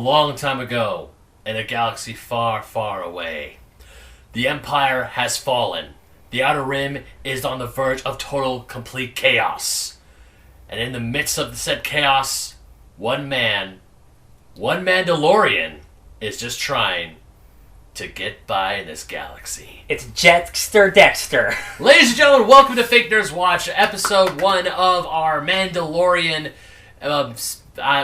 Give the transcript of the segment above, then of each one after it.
long time ago, in a galaxy far, far away, the Empire has fallen. The Outer Rim is on the verge of total, complete chaos. And in the midst of said chaos, one Mandalorian, is just trying to get by in this galaxy. It's Dexter. Ladies and gentlemen, welcome to Fake Nerds Watch, episode 1 of our Mandalorian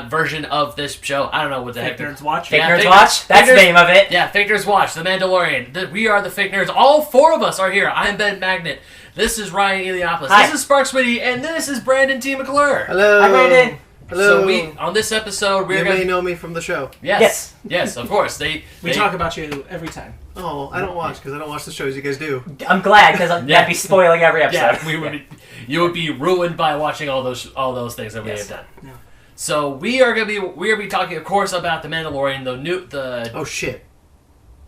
version of this show. I don't know what the heck. Fake Nerds Watch? Fake Nerds Watch? That's the name of it. Yeah, Fake Nerds Watch, The Mandalorian. We are the Fake Nerds. All 4 of us are here. I'm Ben Magnet. This is Ryan Eliopoulos. Hi. This is Sparks Whitty. And this is Brandon T. McClure. Hello. I'm Brandon. Hello. So on this episode, we're You going may to... know me from the show. Yes, of course. We talk about you every time. Oh, I don't watch because I don't watch the shows you guys do. I'm glad because I'd be spoiling every episode. Yeah, you would be ruined by watching all those things that we have done. Yeah. So we are gonna be talking, of course, about the Mandalorian. Oh shit!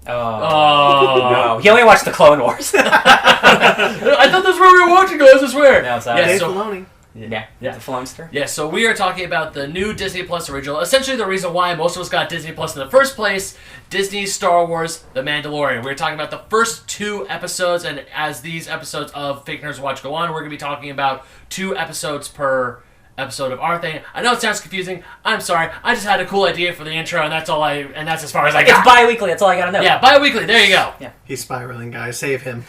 Oh no! He only watched the Clone Wars. I thought that's where we were watching, guys. I swear. No, sorry. Dave Filoni. Yeah, the Filonster. Yeah, so we are talking about the new Disney Plus original. Essentially, the reason why most of us got Disney Plus in the first place: Disney's Star Wars: The Mandalorian. We're talking about the first 2 episodes, and as these episodes of Fake Nerds Watch go on, we're going to be talking about 2 episodes per episode of our thing. I know it sounds confusing. I'm sorry. I just had a cool idea for the intro, and that's as far as I got. It's bi-weekly. That's all I gotta know. Yeah, bi-weekly. There you go. Yeah. He's spiraling, guys. Save him.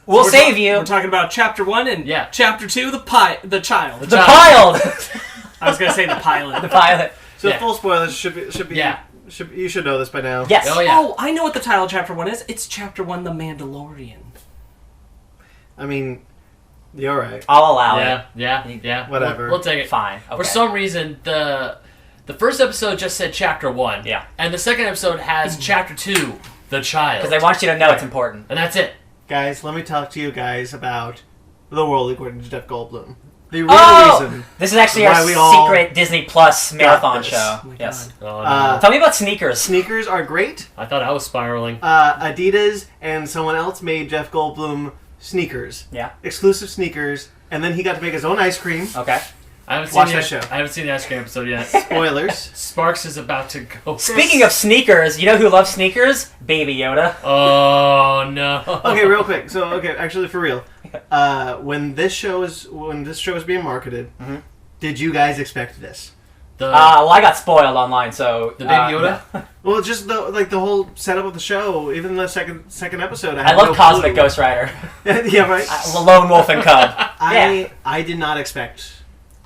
We'll save you. We're talking about Chapter 1 and Chapter 2, the child. The child. I was going to say the pilot. The pilot. So full spoilers should be. Yeah. You should know this by now. Yes. Oh, yeah. Oh, I know what the title of Chapter 1 is. It's Chapter 1, The Mandalorian. I mean, you're right. I'll allow it. Yeah. Whatever. We'll take it. Fine. Okay. For some reason, the first episode just said Chapter 1. Yeah. And the second episode has Chapter 2, The Child. Because they want you to know it's important. And that's it. Guys, let me talk to you guys about the world according to Jeff Goldblum. The real reason. This is actually why our we all secret Disney Plus marathon this. show. Oh my Yes. God. Oh, no. Tell me about sneakers. Sneakers are great. I thought I was spiraling. Adidas and someone else made Jeff Goldblum sneakers. Yeah. Exclusive sneakers. And then he got to make his own ice cream. Okay. I haven't Watch seen that show. I haven't seen the ice cream episode yet. Spoilers. Sparks is about to go. Speaking of sneakers, you know who loves sneakers? Baby Yoda. Oh no. Okay, real quick. So, actually, for real, when this show was being marketed, did you guys expect this? Well, I got spoiled online, so The Baby Yoda. no. Well, just the whole setup of the show, even the second episode. I love Cosmic Ghost Rider. Yeah, right. Lone Wolf and Cub. I did not expect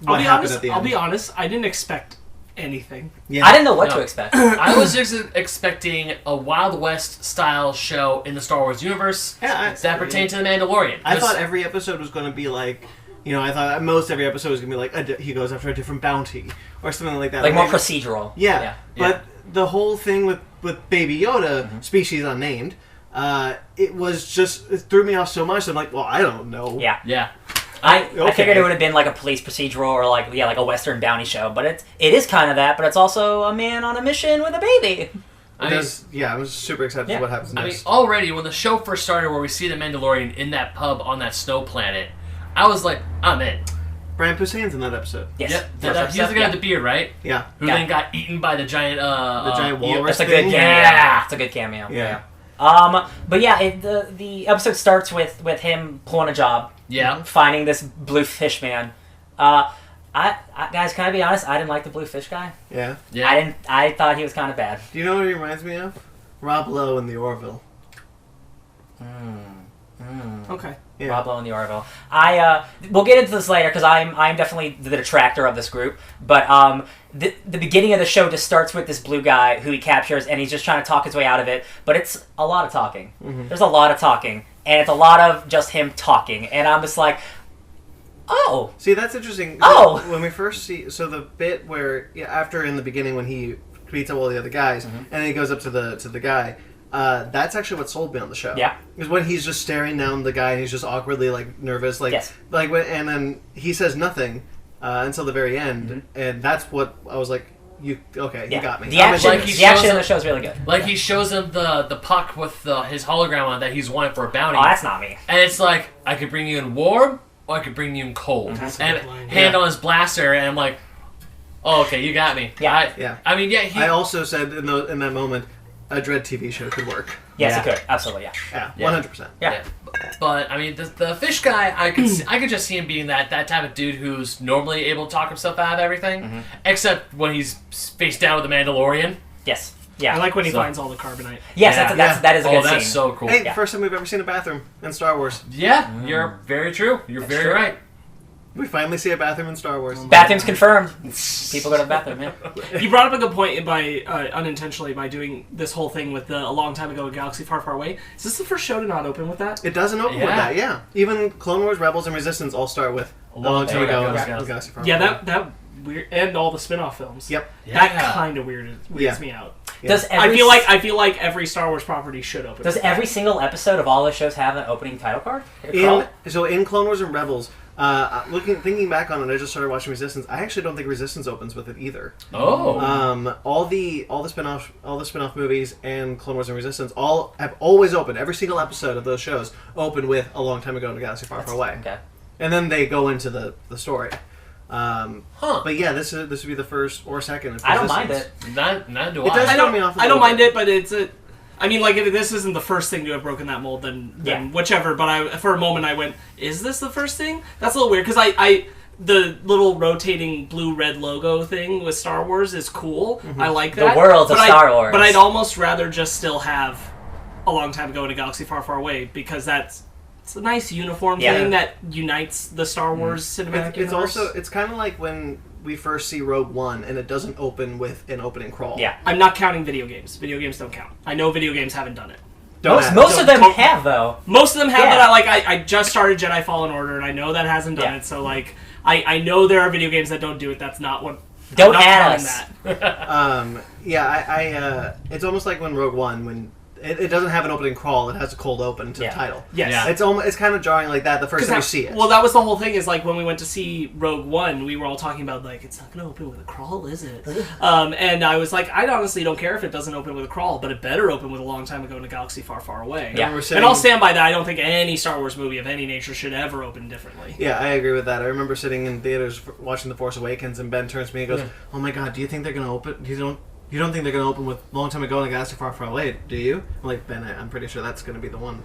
what happened at the end. I'll be honest. I didn't expect anything. Yeah. I didn't know what to expect. I was just expecting a Wild West style show in the Star Wars universe that pertained to the Mandalorian. I thought every episode was going to be like, I thought most every episode was going to be like he goes after a different bounty or something like that. Like more procedural. Yeah. But the whole thing with Baby Yoda, species unnamed, it threw me off so much. I'm like, well, I don't know. Yeah. I figured it would have been like a police procedural or like a Western bounty show, but it is kind of that, but it's also a man on a mission with a baby. I was super excited for what happens next. Already when the show first started, where we see the Mandalorian in that pub on that snow planet, I was like, I'm in. Brian Posehn's in that episode. Yes. Yep. He's the guy with the beard, right? Yeah. Who then got eaten by the giant walrus. That's a good cameo. Yeah. It's a good cameo. Yeah. But the episode starts with him pulling a job. Yeah. Finding this blue fish man. Guys, can I be honest? I didn't like the blue fish guy. Yeah. I thought he was kind of bad. Do you know what he reminds me of? Rob Lowe in the Orville. Okay. Yeah. Rob Lowe in the Orville. We'll get into this later because I'm definitely the detractor of this group. But the beginning of the show just starts with this blue guy who he captures, and he's just trying to talk his way out of it. But it's a lot of talking. Mm-hmm. There's a lot of talking, and it's a lot of just him talking. And I'm just like, oh. See, that's interesting. Oh. When we first see, the bit where after in the beginning when he beats up all the other guys, and then he goes up to the guy. That's actually what sold me on the show. Yeah. Is when he's just staring down the guy and he's just awkwardly nervous, and then he says nothing until the very end, and that's what I was like. You got me. The action in the show is really good. Like he shows him the puck with his hologram on that he's wanted for a bounty. Oh, that's not me. And it's like, I could bring you in warm or I could bring you in cold. And hand on his blaster, and I'm like, Oh, okay, you got me. Yeah. I mean, I also said in that moment, a Dread TV show could work. Yes, it could. Absolutely, Yeah, 100%. Yeah. But I mean, the fish guy, I could just see him being that type of dude who's normally able to talk himself out of everything, except when he's face down with the Mandalorian. Yes. Yeah. I like when he finds all the carbonite. Yes, that is a good scene. That's so cool. Hey, first time we've ever seen a bathroom in Star Wars. Yeah, you're very true. You're very right. We finally see a bathroom in Star Wars. Bathrooms confirmed. People go to the bathroom, yeah. You brought up a good point by unintentionally by doing this whole thing with a long time ago, a galaxy far, far away. Is this the first show to not open with that? It doesn't open with that, yeah. Even Clone Wars, Rebels, and Resistance all start with a long time ago. Galaxy far, yeah, far away. that weird, and all the spin-off films. Yep. That kind of weirds me out. Yeah. Does I feel like every Star Wars property should open. Does every single episode of all those shows have an opening title card? In Clone Wars and Rebels, thinking back on it, I just started watching Resistance. I actually don't think Resistance opens with it either. Oh. All the spin-off movies and Clone Wars and Resistance all have always opened. Every single episode of those shows open with a long time ago in a galaxy far, far away. Okay. And then they go into the story. But yeah, this would be the first or second. I don't mind it. Not do It does I. throw me off. I don't mind it, but it's a. I mean, like, if this isn't the first thing to have broken that mold, then whichever. But for a moment, I went, "Is this the first thing?" That's a little weird because the little rotating blue-red logo thing with Star Wars is cool. Mm-hmm. I like that. The worlds of Star Wars. But I'd almost rather just still have a long time ago in a galaxy far, far away because it's a nice uniform thing that unites the Star Wars cinematic universe. It's kind of like when we first see Rogue One and it doesn't open with an opening crawl. Yeah. I'm not counting video games. Video games don't count. I know video games haven't done it. Most of them have, though. Most of them have, but I just started Jedi Fallen Order, and I know that hasn't done it, so, like, I know there are video games that don't do it. That's not what... Don't add us. It's almost like when Rogue One, when it doesn't have an opening crawl, it has a cold open to the title. Yes. Yeah. It's kind of jarring like that the first time you see it. Well, that was the whole thing, is like when we went to see Rogue One, we were all talking about, like, it's not going to open with a crawl, is it? And I was like, I honestly don't care if it doesn't open with a crawl, but it better open with a long time ago in a galaxy far, far away. Yeah. And I'll stand by that. I don't think any Star Wars movie of any nature should ever open differently. Yeah, I agree with that. I remember sitting in theaters watching The Force Awakens, and Ben turns to me and goes, "Oh my God, do you think they're going to open? You don't think they're going to open with long time ago in a galaxy far, far away, do you?" I'm like, "Ben, I'm pretty sure that's going to be the one."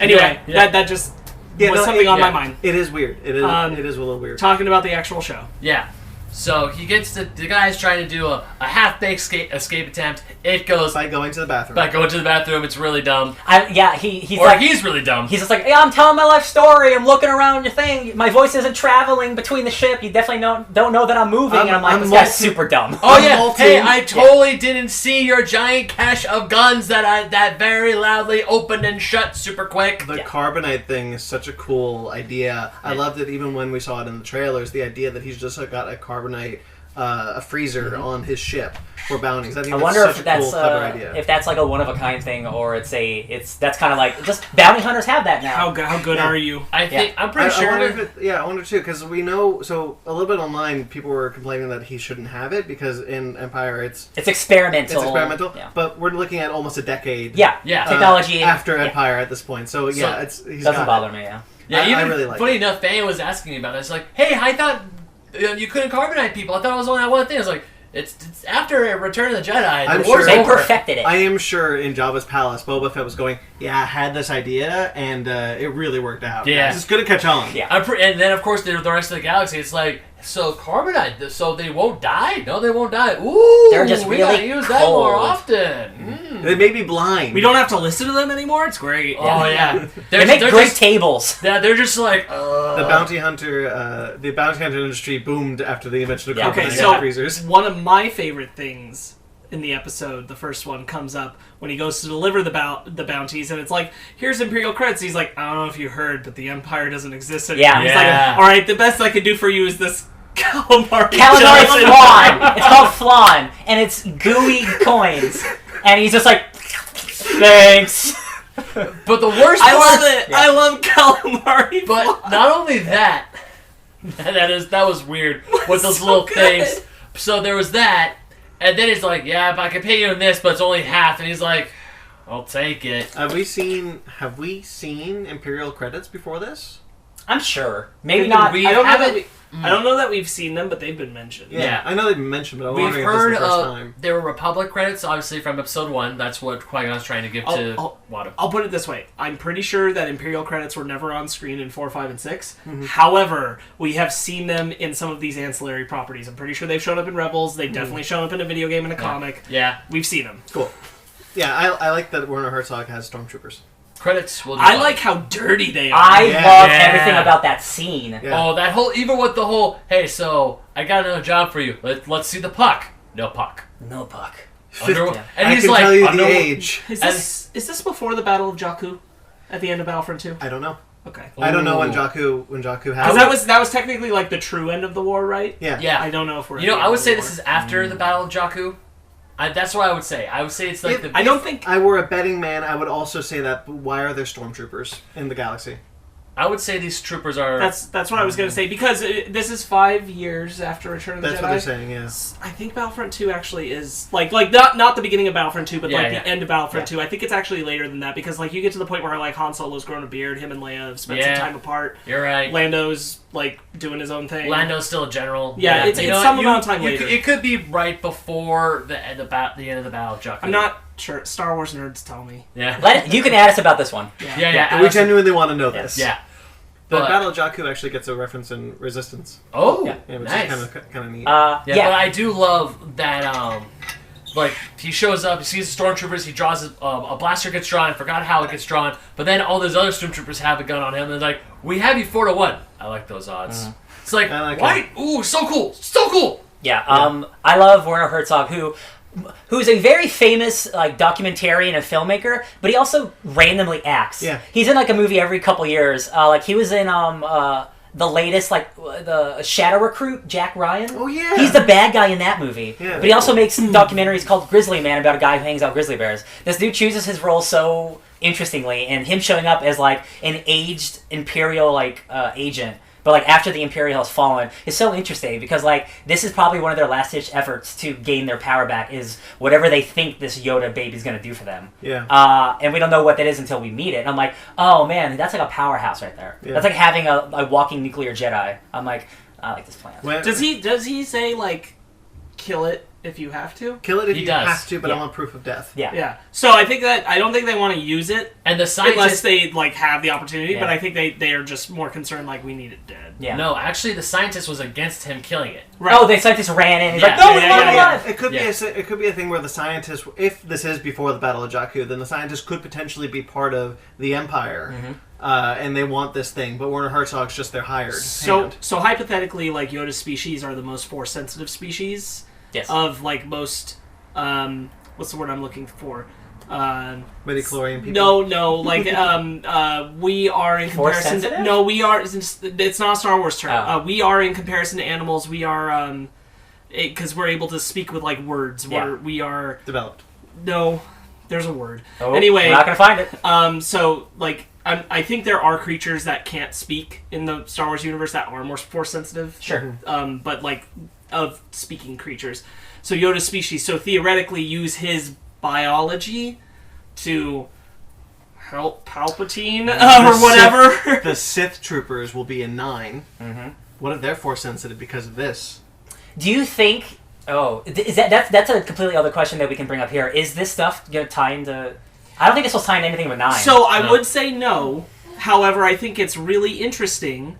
Anyway, that just was something on my mind. It is weird. It is a little weird. Talking about the actual show. Yeah. So he gets the guy's trying to do a half-baked escape attempt. It goes by going to the bathroom. By going to the bathroom, it's really dumb. He's really dumb. He's just like, "Hey, I'm telling my life story. I'm looking around your thing. My voice isn't traveling between the ship. You definitely don't know that I'm moving." And I'm like, "This guy's super dumb." Oh yeah. Hey, I totally didn't see your giant cache of guns that very loudly opened and shut super quick. The carbonite thing is such a cool idea. I loved it even when we saw it in the trailers. The idea that he's just got a carbonite, a freezer on his ship for bounties. I wonder if that's like a one of a kind thing, or that's kind of like just bounty hunters have that now. How good are you? I'm pretty sure. I wonder too, because we know. So a little bit online, people were complaining that he shouldn't have it because in Empire it's experimental. It's experimental, but we're looking at almost a decade. Technology after Empire at this point. So he's doesn't bother me. I really like. Funny enough, Fan was asking me about it. It's like, hey, I thought you couldn't carbonite people. I thought it was only that one thing. I was like, it's after Return of the Jedi. They perfected it. I am sure in Jabba's palace, Boba Fett was going, I had this idea, and it really worked out. Yeah. It's going to catch on. Yeah. And then, of course, the rest of the galaxy, it's like, so carbonite, so they won't die? No, they won't die. Ooh, they're just we really gotta use that more often. They may be blind. We don't have to listen to them anymore. It's great. Oh yeah, they make great tables. Yeah, they're just like the bounty hunter industry boomed after the invention of carbonite freezers. One of my favorite things in the episode, the first one, comes up when he goes to deliver the bounties, and it's like, here's Imperial credits. He's like, I don't know if you heard, but the Empire doesn't exist anymore. Yeah. He's like, all right, the best I could do for you is this calamari flan. It's called flan, and it's gooey coins, and he's just like, thanks. But the worst part, I love it. Yeah. I love calamari. But not only that, that was weird with those little things. So there was that. And then he's like, yeah, but I can pay you in this, but it's only half. And he's like, I'll take it. Have we seen Imperial credits before this? I'm sure. Maybe Could not. we I don't know haven't- that we. I don't know that we've seen them, but they've been mentioned. Yeah. I know they've been mentioned, but I'm We've wondering if heard this is the first of time. there were Republic credits, obviously from episode 1. That's what Qui-Gon's trying to give to Watto. I'll put it this way. I'm pretty sure that Imperial credits were never on screen in 4, 5, and 6. However, we have seen them in some of these ancillary properties. I'm pretty sure they've shown up in Rebels. They've definitely shown up in a video game and a comic. Yeah, We've seen them. Cool. Yeah, I like that Werner Herzog has stormtroopers. credits will do I well. like how dirty they are. I Yeah. love Yeah. everything about that scene. Yeah. Oh, that whole, even with the whole, hey, so I got another job for you. Let's see the puck. No puck. No puck. And I he's can like, tell you under- the age. Is this before the Battle of Jakku? At the end of Battlefront 2? I don't know. Okay. I don't know when Ooh. Jakku has. Because that was technically like the true end of the war, right? Yeah. Yeah. I don't know if we're. You know, at the I end would of say the this war. is after the Battle of Jakku. That's what I would say. I would say it's like If- the. I don't think. I were a betting man, I would also say that. But why are there stormtroopers in the galaxy? I would say these troopers are. That's what I was gonna say because this is 5 years after Return of the That's Jedi. what they're saying. Yeah. I think Battlefront 2 actually is like not the beginning of Battlefront 2, but Yeah, like yeah. the end of Battlefront 2. I think it's actually later than that because like you get to the point where like Han Solo's grown a beard, him and Leia have spent Yeah. some time apart. You're right. Lando's like doing his own thing. Lando's still a general. Yeah, it's You know some what? amount of time later. It could be right before the end of the end of the Battle of Jakku. I'm not sure. Star Wars nerds tell me. Yeah. You can add us about this one. Yeah. We genuinely want to know this. Yeah. The But- Battle of Jakku actually gets a reference in Resistance. Oh, Yeah, which nice. is kind of neat. Yeah, yeah. but I do love that. Like he shows up, he sees the stormtroopers, he draws a blaster gets drawn. I forgot how it gets drawn, but then all those other stormtroopers have a gun on him. And they're like, "We have you 4-1." I like those odds. It's like, I like why? Ooh, so cool, so cool. Yeah, I love Werner Herzog, who's a very famous like documentarian and filmmaker, but he also randomly acts. Yeah. He's in like a movie every couple years. Like he was in the latest like the Shadow Recruit, Jack Ryan. Oh, yeah. He's the bad guy in that movie. Yeah. But he also makes documentaries called Grizzly Man about a guy who hangs out grizzly bears. This dude chooses his role so interestingly, and him showing up as like an aged Imperial like agent. But like after the Imperial has fallen, is so interesting because like this is probably one of their last ditch efforts to gain their power back. Is whatever they think this Yoda baby's gonna do for them. Yeah. And we don't know what that is until we meet it. And I'm like, oh man, that's like a powerhouse right there. Yeah. That's like having a walking nuclear Jedi. I'm like, I like this plan. When- Does he say like kill it if you have to? kill it if He you does. have to, but I Yeah. want proof of death. Yeah. Yeah. So I don't think they want to use it And the unless scientists. they like have the opportunity. Yeah. But I think they are just more concerned like we need it dead. Yeah. No, actually, the scientist was against him killing it. Right. Oh, the scientist ran in. He's Yeah. like, no, it's Yeah, not yeah, yeah. alive. It could Yeah. it could be a thing where the scientists, if this is before the Battle of Jakku, then the scientists could potentially be part of the Empire, and they want this thing. But Werner Herzog's just their hired hand. So hypothetically, like Yoda's species are the most force sensitive species Yes. of like most. What's the word I'm looking for? Midichlorian people. No, like we are in Force comparison. sensitive? No, we are. It's not a Star Wars term. Oh. We are in comparison to animals. We are because we're able to speak with like words. Yeah. We are Developed. no. There's a word. Oh, Anyway, we're not gonna find it. so like I think there are creatures that can't speak in the Star Wars universe that are more force sensitive. Sure. But like of speaking creatures. So Yoda's species, so theoretically use his biology to help Palpatine or whatever. The Sith troopers will be in 9. What if they're force sensitive because of this? Do you think? Oh, is that's a completely other question that we can bring up here. Is this stuff gonna tie into? I don't think this will tie into anything with 9. So I No. would say no. However, I think it's really interesting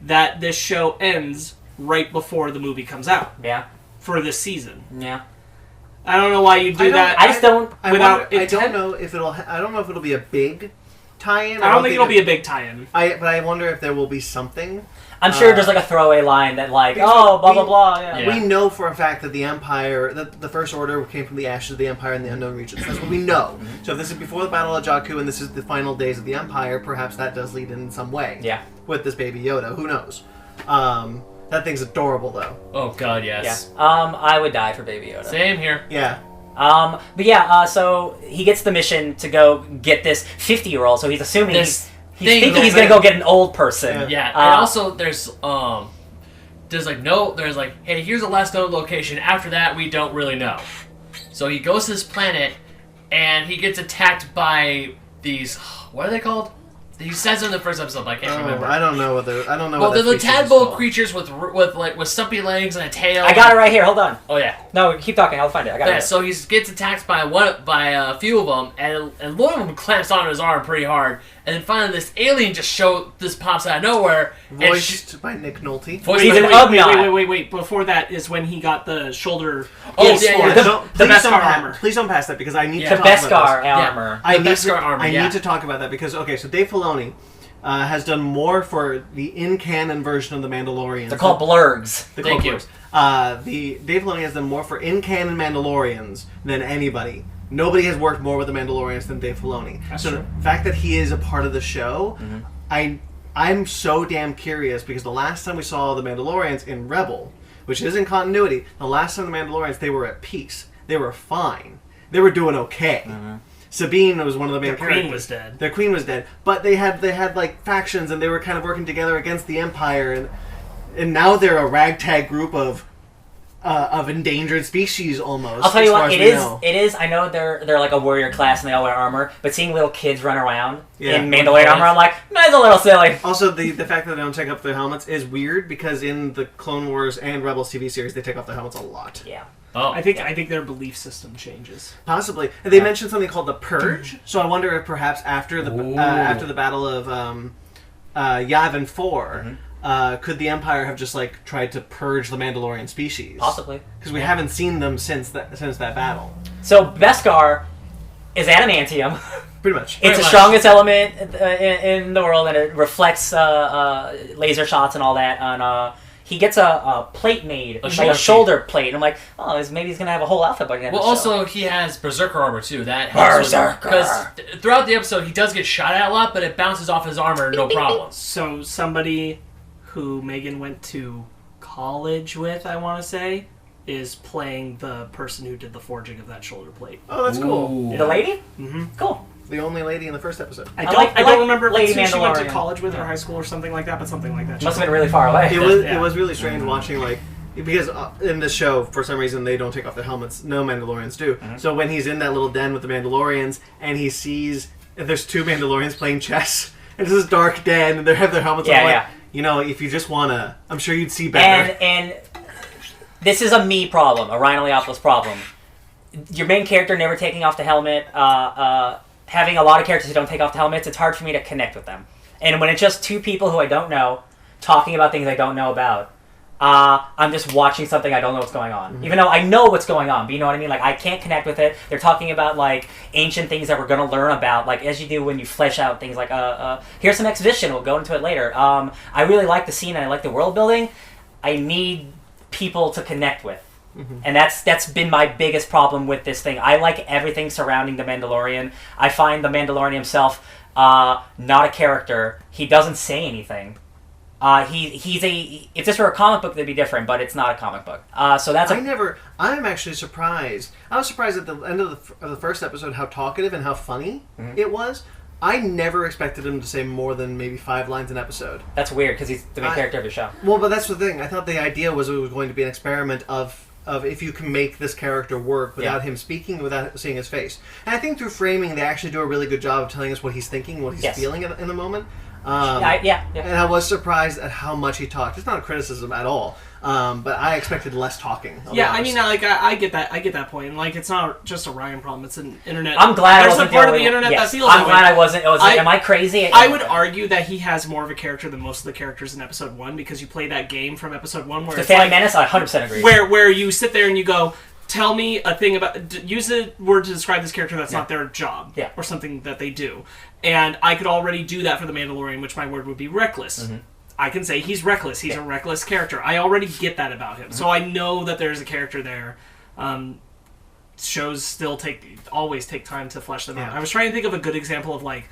that this show ends right before the movie comes out yeah, for this season. yeah. I don't know why you do that. I just don't. I Without don't intent? know if it'll. I don't know if it'll be a big tie-in. I don't think it'll be a big tie-in. But I wonder if there will be something. I'm sure there's like a throwaway line that like, because oh, blah we- blah blah. Yeah. Yeah. We know for a fact that the Empire, that the First Order came from the ashes of the Empire and the unknown regions. That's what we know. So if this is before the Battle of Jakku and this is the final days of the Empire, perhaps that does lead in some way. Yeah. With this baby Yoda, who knows? That thing's adorable though. Oh God, Yeah. yes. I would die for Baby Yoda. Same here. Yeah. But yeah. So he gets the mission to go get this 50-year-old. So he's assuming This he's thing thinking he's over gonna go get an old person. Yeah, and also there's like, hey, here's the last known location. After that, we don't really know. So he goes to this planet, and he gets attacked by these, what are they called? He says it in the first episode, but I can't remember. I don't know. Well, they're the tadpole creatures with stumpy legs and a tail. I got it right here. Hold on. Oh yeah. No, keep talking. I'll find it. I got it. Yeah. So he gets attacked by a few of them, and one of them clamps onto his arm pretty hard, and then finally this alien just pops out of nowhere. Voiced by Nick Nolte. He's an Ugnaught. Wait. Before that is when he got the shoulder. Oh, The Beskar armor. Please don't pass that because I need to The talk about this. Beskar armor. I need need to talk about that because so Dave Filoni has done more for the in-canon version of the Mandalorian. They're called blurgs. Thank you. The Dave Filoni has done more for in-canon Mandalorians than anybody. Nobody has worked more with the Mandalorians than Dave Filoni. That's so true. The fact that he is a part of the show, I'm so damn curious because the last time we saw the Mandalorians in Rebel, which is in continuity, the last time the Mandalorians, they were at peace. They were fine. They were doing okay. Sabine was one of the main characters. Queen was dead. Their queen was dead, but they had like factions, and they were kind of working together against the Empire, and now they're a ragtag group of endangered species almost. I'll tell you what, it is. is. I know they're like a warrior class and they all wear armor, but seeing little kids run around Yeah. in Mandalorian armor, I'm like, that's a little silly. Also, the fact that they don't take off their helmets is weird because in the Clone Wars and Rebels TV series, they take off their helmets a lot. Yeah. Oh. I think their belief system changes. Possibly. And they mentioned something called the Purge, so I wonder if perhaps after the battle of Yavin 4, could the Empire have just like tried to purge the Mandalorian species? Possibly. Because we haven't seen them since that battle. So Beskar is adamantium. Pretty much. It's the strongest element in the world, and it reflects laser shots and all that. And he gets a plate made, a shoulder plate. And I'm like, maybe he's gonna have a whole outfit by the end of the show. Also, he has Berserker armor too. That helps because throughout the episode, he does get shot at a lot, but it bounces off his armor, no problem. So somebody who Megan went to college with, I want to say, is playing the person who did the forging of that shoulder plate. Oh, that's cool. The lady? Mm-hmm. Cool. The only lady in the first episode. I don't remember if Lady it's who she went to Mandalorian. college with or high school or something like that, but something like that. Must have been really far away. It was really strange watching because in this show for some reason they don't take off their helmets. No Mandalorians do. So when he's in that little den with the Mandalorians and he sees there's two Mandalorians playing chess. It's this dark den and they have their helmets on. Like, if you just wanna, I'm sure you'd see better. And this is a me problem, a Ryan Leopoulos problem. Your main character never taking off the helmet. Having a lot of characters who don't take off the helmets, it's hard for me to connect with them. And when it's just two people who I don't know talking about things I don't know about, I'm just watching something I don't know what's going on. Even though I know what's going on, but you know what I mean? Like, I can't connect with it. They're talking about, like, ancient things that we're going to learn about, like, as you do when you flesh out things like, here's some exposition, we'll go into it later. I really like the scene and I like the world building. I need people to connect with. And that's been my biggest problem with this thing. I like everything surrounding the Mandalorian. I find the Mandalorian himself not a character. He doesn't say anything. If this were a comic book, that'd be different, but it's not a comic book. So that's. I'm actually surprised. I was surprised at the end of the first episode how talkative and how funny it was. I never expected him to say more than maybe 5 lines an episode. That's weird because he's the main character of the show. Well, but that's the thing. I thought the idea was it was going to be an experiment of if you can make this character work without him speaking, without seeing his face. And I think through framing, they actually do a really good job of telling us what he's thinking, what he's feeling in the moment. And I was surprised at how much he talked. It's not a criticism at all, but I expected less talking. I mean, I get that. I get that point. And, like, it's not just a Ryan problem. It's an internet. I'm glad There's I wasn't a part of the internet that feels. I'm glad I wasn't. Am I crazy? I would argue that he has more of a character than most of the characters in episode 1 because you play that game from episode 1 where the Phantom Menace. I 100% agree. Where you sit there and you go, tell me a thing about... Use a word to describe this character that's not their job. Yeah. Or something that they do. And I could already do that for the Mandalorian, which my word would be reckless. I can say he's reckless. He's a reckless character. I already get that about him. So I know that there's a character there. Shows still always take time to flesh them out. I was trying to think of a good example of, like,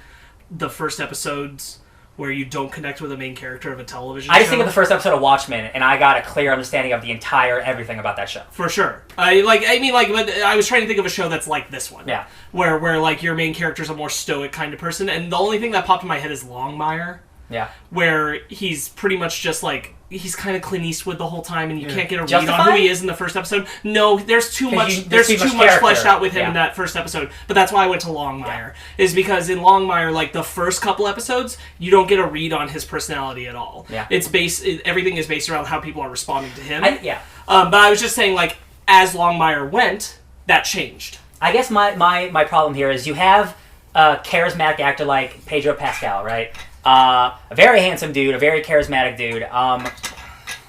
the first episodes where you don't connect with the main character of a television show. I just think of the first episode of Watchmen, and I got a clear understanding of the entire everything about that show. For sure. But I was trying to think of a show that's like this one. Yeah. Where like, your main character's a more stoic kind of person, and the only thing that popped in my head is Longmire. Yeah. Where he's pretty much just, like, he's kind of Clint Eastwood the whole time, and you can't get a read Justified? on who he is in the first episode. No, there's too much. There's too much character. fleshed out with him in that first episode. But that's why I went to Longmire, is because in Longmire, like the first couple episodes, you don't get a read on his personality at all. Yeah. Everything is based around how people are responding to him. But I was just saying, like, as Longmire went, that changed. I guess my problem here is you have a charismatic actor like Pedro Pascal, right? A very handsome dude, a very charismatic dude.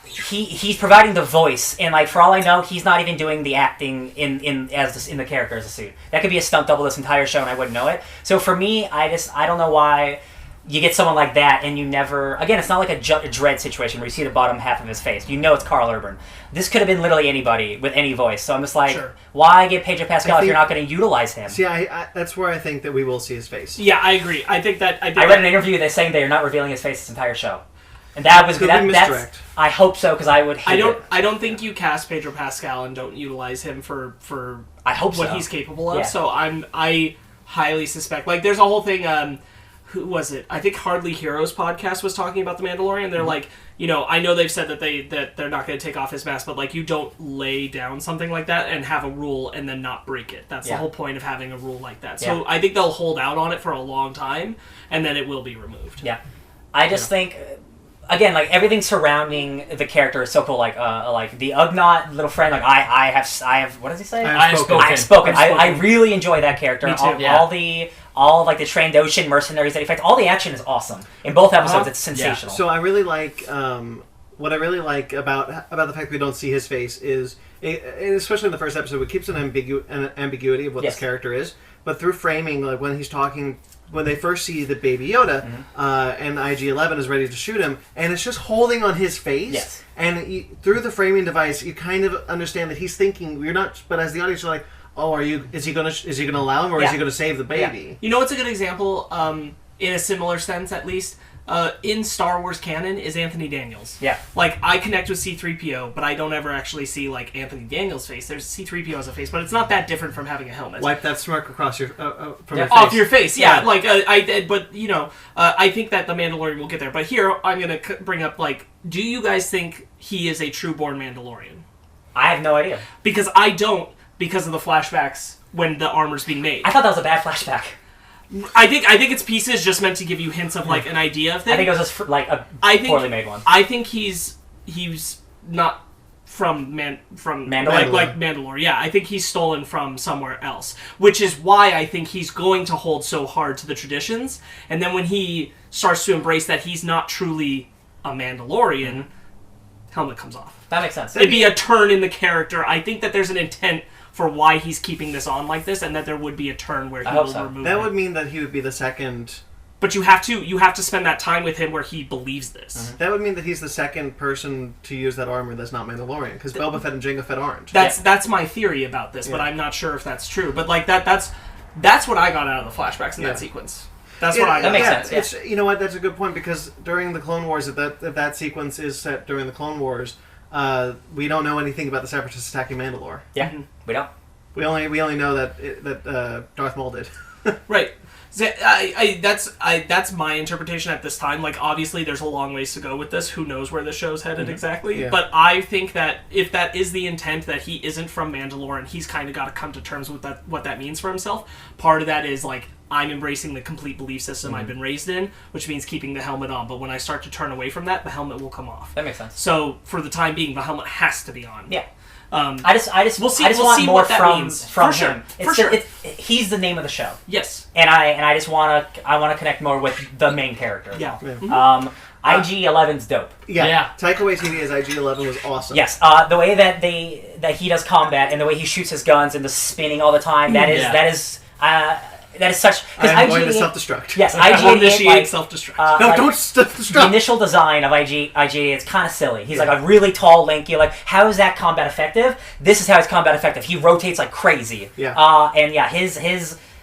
He's providing the voice, and like for all I know, he's not even doing the acting in the character as a suit. That could be a stunt double this entire show, and I wouldn't know it. So for me, I don't know why you get someone like that, and you never. Again, it's not like a Dredd situation where you see the bottom half of his face. You know it's Carl Urban. This could have been literally anybody with any voice. So I'm just like, why get Pedro Pascal if you're not going to utilize him? See, that's where I think that we will see his face. Yeah, I agree. I read an interview that's saying they're not revealing his face this entire show. And that was that's. I hope so, because I would hate it. I don't think you cast Pedro Pascal and don't utilize him for I hope what he's capable of. Yeah. So I highly suspect. Like, there's a whole thing. Who was it? I think Hardly Heroes podcast was talking about the Mandalorian. They're like, I know they've said that they're not going to take off his mask, but like, you don't lay down something like that and have a rule and then not break it. That's the whole point of having a rule like that. So I think they'll hold out on it for a long time, and then it will be removed. Yeah, I just think. Again, like everything surrounding the character is so cool. Like the Ugnaught little friend. Like I have. What does he say? I have spoken. I really enjoy that character. Me too. All like the Trandoshan mercenaries that he fights. All the action is awesome in both episodes. It's sensational. Yeah. So I really like what I really like about the fact that we don't see his face is, especially in the first episode, it keeps an ambiguity of what this character is. But through framing, like when he's talking. When they first see the Baby Yoda, and IG-11 is ready to shoot him, and it's just holding on his face. Yes. And through the framing device, you kind of understand that he's thinking. You're not, but as the audience, you're like, "Oh, is he gonna allow him, or is he gonna save the baby?" Yeah. You know what's a good example, in a similar sense, at least. In Star Wars canon is Anthony Daniels. Yeah. Like, I connect with C-3PO, but I don't ever actually see, like, Anthony Daniels' face. There's C-3PO as a face, but it's not that different from having a helmet. Wipe that smirk across your from your face. Off your face, yeah. Like, I think that the Mandalorian will get there. But here, I'm going to bring up, like, do you guys think he is a true-born Mandalorian? I have no idea. Because I don't, because of the flashbacks when the armor's being made. I thought that was a bad flashback. I think it's pieces just meant to give you hints of like an idea of things. I think it was just like a poorly made one. I think he's not from Mandalore. like Mandalore. Yeah, I think he's stolen from somewhere else, which is why I think he's going to hold so hard to the traditions. And then when he starts to embrace that he's not truly a Mandalorian, helmet comes off. That makes sense. It'd be a turn in the character. I think that there's an intent for why he's keeping this on like this, and that there would be a turn where he will remove that it. would mean that he would be the second. But you have to spend that time with him where he believes this. That would mean that he's the second person to use that armor that's not Mandalorian, because Boba Fett and Jango Fett aren't. That's my theory about this, but I'm not sure if that's true. But like that's what I got out of the flashbacks in that sequence. That's what I got. That makes sense. Yeah. It's, you know what? That's a good point, because during the Clone Wars, if that sequence is set during the Clone Wars, we don't know anything about the Separatists attacking Mandalore. Yeah, we don't. We only know that Darth Maul did. Right. So that's my interpretation at this time. Like, obviously, there's a long ways to go with this. Who knows where the show's headed exactly? Yeah. But I think that if that is the intent, that he isn't from Mandalore, and he's kind of got to come to terms with what that means for himself. Part of that is like, I'm embracing the complete belief system I've been raised in, which means keeping the helmet on. But when I start to turn away from that, the helmet will come off. That makes sense. So for the time being, the helmet has to be on. Yeah. I just want more from him. For sure. He's the name of the show. Yes. And I just want to connect more with the main character. Yeah. IG-11's dope. Yeah. Taika Waititi as IG-11 was awesome. Yes. The way that he does combat and the way he shoots his guns and the spinning all the time, that is such. I'm going to self-destruct. Yes, IG initiate self-destruct. No, don't self-destruct. The initial design of IG is kind of silly. He's like a really tall, lanky. Like, how is that combat effective? This is how it's combat effective. He rotates like crazy. Yeah.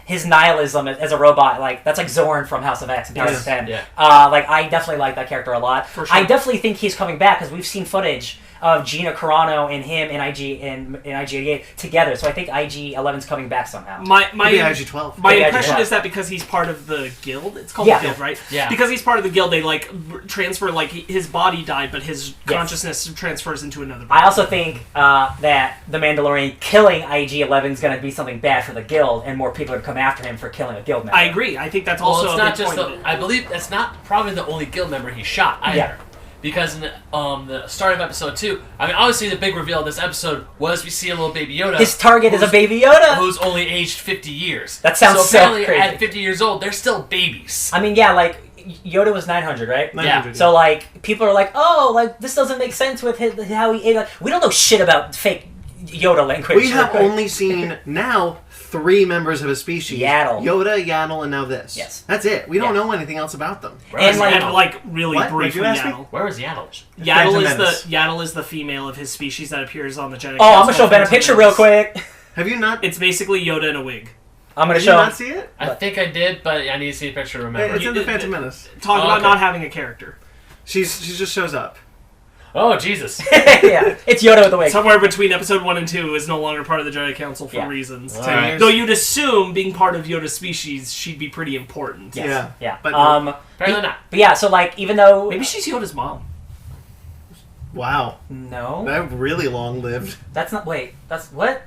His nihilism as a robot, like that's like Zorn from House of X in 2010. Yeah. Like, I definitely like that character a lot. For sure. I definitely think he's coming back, because we've seen footage of Gina Carano and him and IG-88 together. So I think IG-11's coming back somehow. My IG-12. My Maybe impression IG-12. is that because he's part of the guild, it's called Yeah. the guild, right? Yeah. Because he's part of the guild, they like transfer, like his body died, but his consciousness transfers into another body. I also think that the Mandalorian killing IG-11 is going to be something bad for the guild, and more people are going to come after him for killing a guild member. I agree. I think that's Well, also it's a not big just point of it. I believe that's not probably the only guild member he shot either. Yeah. Because in the start of episode 2, I mean, obviously the big reveal of this episode was we see a little baby Yoda. His target is a baby Yoda. Who's only aged 50 years. That sounds so apparently crazy. at 50 years old, they're still babies. I mean, yeah, like Yoda was 900, right? 900, So like people are like, oh, like this doesn't make sense with how he ate. Like, we don't know shit about fake Yoda language. We have only seen now 3 members of his species. Yaddle. Yoda, Yaddle, and now this. Yes. That's it. We don't know anything else about them. Where And was like- And Yaddle? like really What? briefly, What'd you ask me? Yaddle. Where was Yaddle? Yaddle is the female of his species that appears on the Jedi. Oh, I'm Council gonna show of Ben a Phantom picture Menace. real quick. Have you not? It's basically Yoda in a wig. I'm gonna Did you show. not see it? I think I did, but I need to see a picture to remember. It's in the Phantom Menace. Talk Oh, about okay. not having a character. She just shows up. Oh, Jesus. Yeah, it's Yoda with the wig. Somewhere between episode 1 and 2 is no longer part of the Jedi Council for Yeah. reasons. All 10 right. years. Though you'd assume, being part of Yoda's species, she'd be pretty important. Yes. Yeah. Yeah. But- Apparently not. But yeah, so like even though Maybe she's Yoda's mom. Wow. no, That really long lived. that's not. Wait, that's what?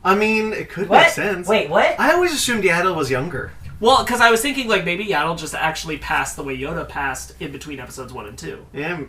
I mean, it could What? make sense. Wait, what? I always assumed Yaddle was younger. Well, because I was thinking, like, maybe Yaddle just actually passed the way Yoda passed in between episodes 1 and 2. Yeah.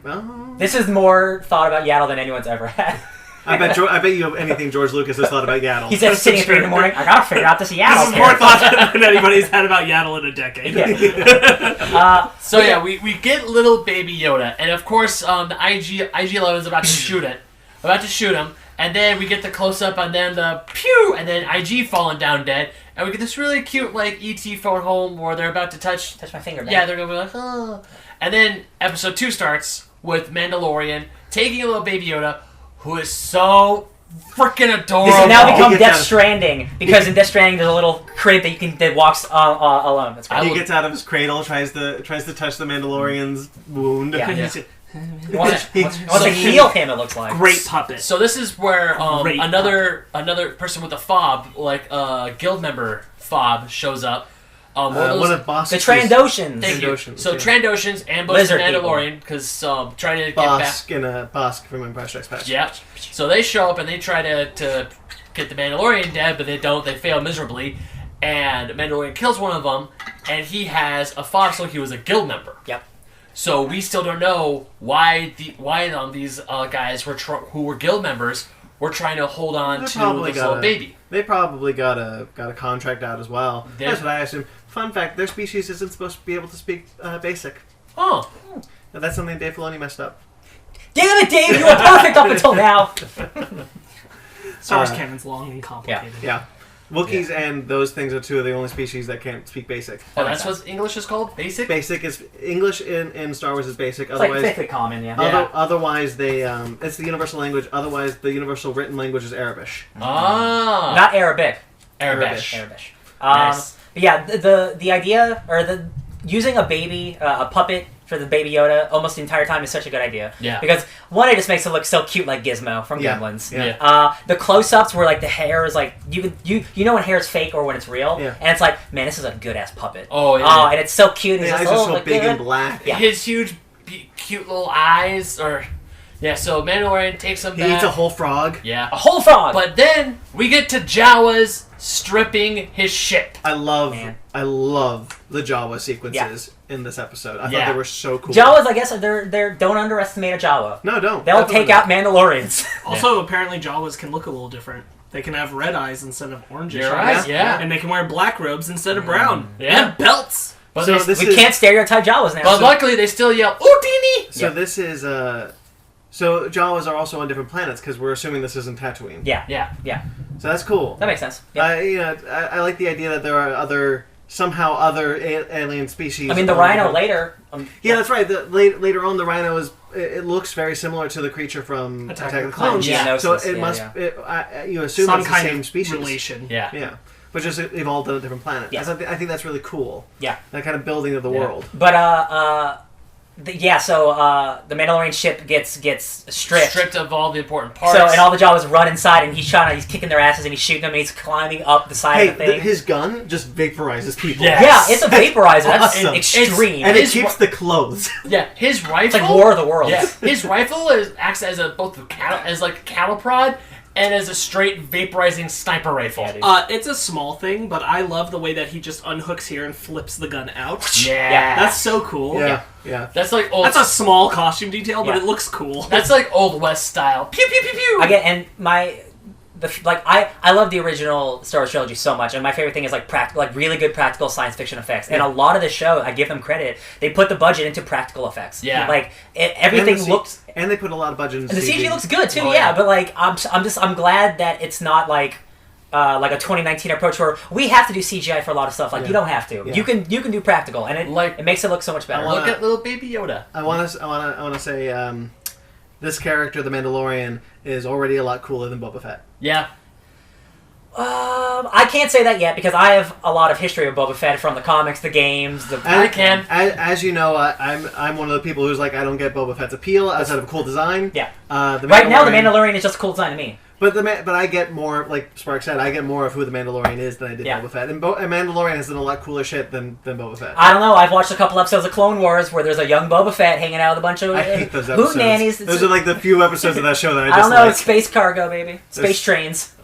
This is more thought about Yaddle than anyone's ever had. I bet you have anything George Lucas has thought about Yaddle. He said sitting at 3 in the morning, I gotta figure out this Yaddle This is more character. thought than anybody's had about Yaddle in a decade. Yeah. So yeah, we get little baby Yoda, and of course the IG-11 is about to shoot him, and then we get the close up on them, the pew, and then IG falling down dead, and we get this really cute like ET phone home where they're about to touch. Touch my finger, man. Yeah, they're gonna be like, oh, and then episode 2 starts with Mandalorian taking a little baby Yoda, who is so freaking adorable. This has now He become gets Death out of- Stranding, because in Death Stranding there's a little crib that walks alone. That's great. He gets out of his cradle, tries to touch the Mandalorian's wound. Yeah. Yeah. He wants So- to heal him, it looks like. Great puppet. So this is where Great another person with a fob, like guild member fob, shows up. One of One those, of Bosk's The Trandoshans. thank you. Trandoshans, So yeah. Trandoshans ambush the Lizard people. Mandalorian because trying to get back. Bosk from Empire Strikes Back. Yeah. So they show up and they try to get the Mandalorian dead, but they don't. They fail miserably, and Mandalorian kills one of them, and he has a fob, so he was a guild member. Yep. So we still don't know why these guys who were guild members were trying to hold on They to probably this little baby. They probably got a contract out as well. They- That's what I assume. Fun fact: their species isn't supposed to be able to speak Basic. Oh, And that's something Dave Filoni messed up. Damn it, Dave! You were perfect up until now. Star Wars Uh, canon's long and complicated. Yeah. Wookiees and those things are 2 of the only species that can't speak Basic. oh, that's what English is called? Basic? Basic is English in Star Wars is Basic. It's like Otherwise, basically common, yeah. Yeah. otherwise they it's the universal language. Otherwise, the universal written language is Arabic. Ah. Not Arabic. Arabic. Arabic. Nice. But yeah, the idea, or the using a baby, a puppet for the baby Yoda almost the entire time is such a good idea. Yeah. Because one, it just makes it look so cute like Gizmo from Yeah. Gremlins. Yeah. The close-ups where like the hair is like you know when hair is fake or when it's real, Yeah. and it's like, man, this is a good ass puppet. Oh, yeah. and it's so cute. And The it's eyes just, are so look big good. and black. Yeah. His huge, cute little eyes, so Mandalorian takes him He back. eats a whole frog. Yeah. A whole frog. But then we get to Jawa's stripping his ship. I love Man. the Jawa sequences in this episode. I Yeah. thought they were so cool. Jawas, I guess, they're don't underestimate a Jawa. No, don't. They'll Definitely take out Mandalorians. Also, apparently, Jawas can look a little different. They can have red eyes instead of orange Your eyes. eyes, yeah. And they can wear black robes instead of brown. Yeah. And belts. But, So they, this we is- can't stereotype Jawas now. but luckily they still yell, Udini! So this is so Jawas are also on different planets because we're assuming this isn't Tatooine. Yeah, Yeah. So that's cool. that makes sense. Yeah. I like the idea that there are other alien species. I mean, the on Rhino different- later. Yeah, that's right. Later on, the Rhino is. It looks very similar to the creature from Attack of the Clones. Yeah. So Geonosis, it yeah, must. yeah. You assume Some it's the kind same of species. relation. Yeah. Yeah, but just evolved on a different planet. Yeah. I think that's really cool. Yeah. That kind of building of the world. But the Mandalorian ship gets stripped of all the important parts. So, and all the Jawas run inside, and he's kicking their asses, and he's shooting them, and he's climbing up the side of the thing. His gun just vaporizes people. Yes. Yeah, it's a vaporizer. That's awesome. extreme. And it keeps the clothes. Yeah, his rifle. It's like War of the Worlds. Yeah, his rifle acts as both a cattle prod and as a straight vaporizing sniper rifle. Yeah, it's a small thing, but I love the way that he just unhooks here and flips the gun out. Yeah. That's so cool. Yeah. That's like old. That's a small costume detail, but Yeah. it looks cool. That's like Old West style. Pew pew pew pew. Again, and I love the original Star Wars trilogy so much, and my favorite thing is really good practical science fiction effects. And a lot of the show, I give them credit, they put the budget into practical effects. Yeah. Everything looks. And they put a lot of budget into And the CG looks good too, Oh, yeah. yeah. But I'm glad that it's not like a 2019 approach where we have to do CGI for a lot of stuff. You don't have to. Yeah. You can do practical, and it makes it look so much better. Look at little baby Yoda. I want to say this character, the Mandalorian, is already a lot cooler than Boba Fett. Yeah. I can't say that yet because I have a lot of history of Boba Fett from the comics, the games. I can. As you know, I'm one of the people who's like, I don't get Boba Fett's appeal outside of cool design. Yeah. Right now, the Mandalorian is just a cool design to me. But I get more, like Spark said, I get more of who the Mandalorian is than I did Boba Fett. And Mandalorian has done a lot cooler shit than Boba Fett. I don't know. I've watched a couple episodes of Clone Wars where there's a young Boba Fett hanging out with a bunch of I hate those episodes. hoot nannies. Those are like the few episodes of that show that I just I don't know. like. It's space cargo, baby. Space trains.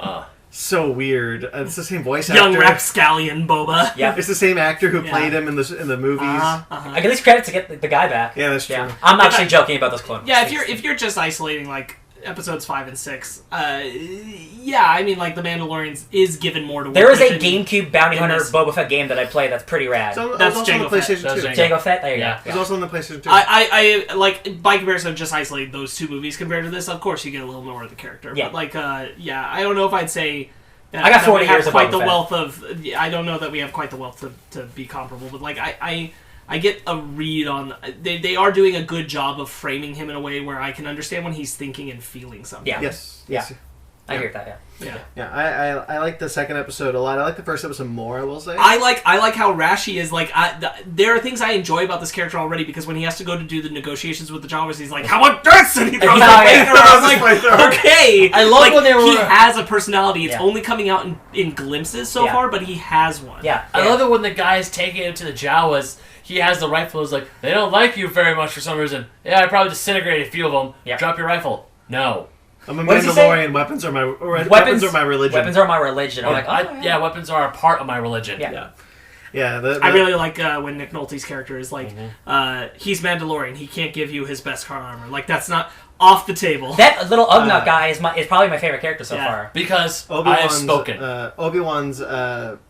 So weird. It's the same voice actor. Young rapscallion Boba. Yeah. It's the same actor who played him in the movies. I get these credits to get the guy back. Yeah, that's true. I'm actually joking about those Clone Wars. Yeah, if you're just isolating like episodes 5 and 6, I mean like the Mandalorian is given more to. There is a work with GameCube Bounty in Hunter this. Boba Fett game that I play that's pretty rad. So, That's also on the Jango Fett. PlayStation That's 2. Jango. Jango Fett? There you Yeah. go. It's also on the PlayStation 2. I like by comparison, just isolating those two movies compared to this. Of course, you get a little more of the character. Yeah. But I don't know if I'd say. That, I got 40 that we have years of quite Boba the Fett. wealth of. I don't know that we have quite the wealth to be comparable, but like I get a read on. They are doing a good job of framing him in a way where I can understand when he's thinking and feeling something. Yeah. Yes. Yeah. Yes. I hear that, Yeah, I like the second episode a lot. I like the first episode more, I will say. I like how rash he is. Like, there are things I enjoy about this character already because when he has to go to do the negotiations with the Jawas, he's like, "How about this?" And he throws the flamethrower. I was like, "Okay." I love when they were. He has a personality. It's Yeah. only coming out in glimpses so far, but he has one. Yeah. I love it when the guy is taking him to the Jawas. He has the rifle. He's like, they don't like you very much for some reason. Yeah, I probably disintegrated a few of them. Yeah. Drop your rifle. No. I'm a What does he say? Mandalorian. Weapons are my religion. Weapons are my religion. I'm like, yeah, weapons are a part of my religion. Yeah. Yeah, I really like when Nick Nolte's character is like, he's Mandalorian. He can't give you his best car armor. Like, that's not off the table. That little Ugnaught guy is probably my favorite character so far. Because I have spoken. Obi-Wan's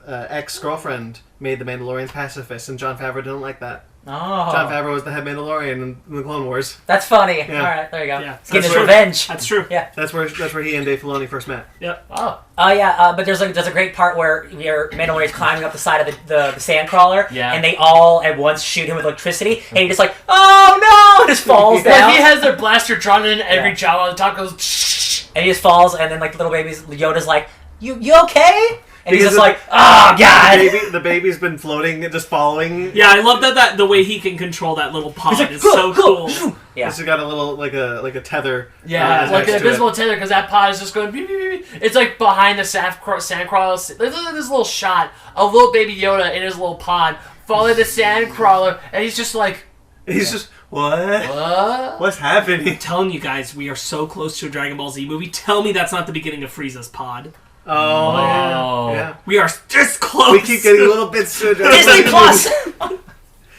ex-girlfriend made the Mandalorians pacifists, and Jon Favreau didn't like that. Oh. Jon Favreau was the head Mandalorian in the Clone Wars. That's funny. Yeah. All right, there you go. Yeah. He's getting That's his true. revenge. That's true. Yeah. That's where he and Dave Filoni first met. Yep. Oh. But there's a great part where your Mandalorian's climbing up the side of the sandcrawler, Yeah. and they all at once shoot him with electricity, and he just like, oh no, and just falls Well, down. he has their blaster drawn in, every Jawa on the top goes, shh. And he just falls, and then like the little baby's Yoda's like, you okay? And he's Because just like, oh god. The baby's been floating, just following. Yeah, I love that the way he can control that little pod like, is so cool. Yeah. It's got a little like a tether. Yeah, like next an to it. invisible tether, because that pod is just going beep, beep, beep. It's like behind the sandcrawler. There's this little shot of little baby Yoda in his little pod following the sandcrawler, and he's just like, He's just what? what? What's happening? I'm telling you guys, we are so close to a Dragon Ball Z movie. Tell me that's not the beginning of Frieza's pod. Oh yeah. We are this close. We keep getting little bits to Disney Plus.